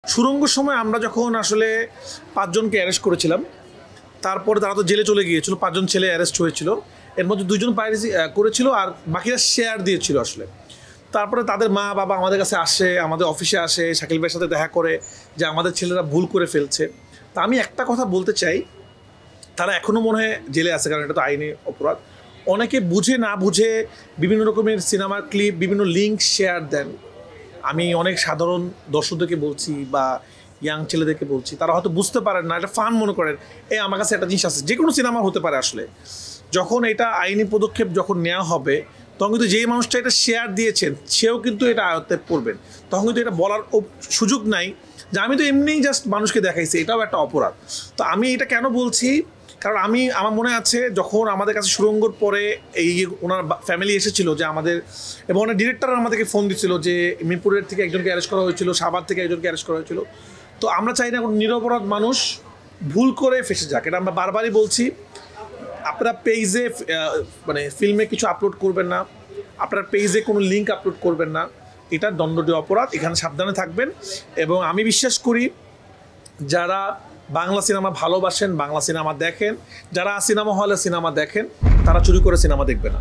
সুড়ঙ্গের সময় আমরা যখন আসলে ৫ জনকে অ্যারেস্ট করেছিলাম, তারপরে তারা তো জেলে চলে গিয়েছিল। ৫ জন ছেলে অ্যারেস্ট হয়েছিল, এর মধ্যে ২ জন পাইরেসি করেছিল আর বাকিরা শেয়ার দিয়েছিল আসলে। তারপরে তাদের মা বাবা আমাদের কাছে আসে, আমাদের অফিসে আসে, শাকিল ভাইয়ের সাথে দেখা করে যে আমাদের ছেলেরা ভুল করে ফেলছে। তা আমি একটা কথা বলতে চাই, তারা এখনও মনে হয় জেলে আছে, কারণ এটা তো আইনি অপরাধ। অনেকে বুঝে না বুঝে বিভিন্ন রকমের সিনেমার ক্লিপ, বিভিন্ন লিঙ্ক শেয়ার দেন। আমি অনেক সাধারণ দর্শকদেরকে বলছি বা ইয়াং ছেলেদেরকে বলছি, তারা হয়তো বুঝতে পারেন না, এটা ফান মনে করেন। আমার কাছে একটা জিনিস আছে, যে কোনো সিনেমা হতে পারে আসলে। যখন এটা আইনি পদক্ষেপ যখন নেওয়া হবে, তখন কিন্তু যেই মানুষটা এটা শেয়ার দিয়েছেন সেও কিন্তু এটা আয়ত্তে পড়বেন। তখন কিন্তু এটা বলার সুযোগ নাই যে আমি তো এমনিই জাস্ট মানুষকে দেখাইছি, এটাও একটা অপরাধ। তো আমি এটা কেন বলছি, কারণ আমার মনে আছে যখন আমাদের কাছে সুড়ঙ্গর পরে ওনার ফ্যামিলি এসেছিল যে আমাদের, এবং ওনার ডিরেক্টর আমাদেরকে ফোন দিচ্ছিল যে মিরপুরের থেকে একজনকে অ্যারেস্ট করা হয়েছিল, সাভার থেকে একজনকে অ্যারেস্ট করা হয়েছিল। তো আমরা চাই না কোনো নিরপরাধ মানুষ ভুল করে ফেসে যাক, এটা আমরা বারবারই বলছি। আপনারা পেজে মানে ফিল্মে কিছু আপলোড করবেন না, আপনার পেজে কোনো লিঙ্ক আপলোড করবেন না, এটা দণ্ডনীয় অপরাধ। এখানে সাবধানে থাকবেন। এবং আমি বিশ্বাস করি যারা বাংলা সিনেমা ভালোবাসেন, বাংলা সিনেমা দেখেন, যারা সিনেমা হলে সিনেমা দেখেন, তারা চুরি করে সিনেমা দেখবে না।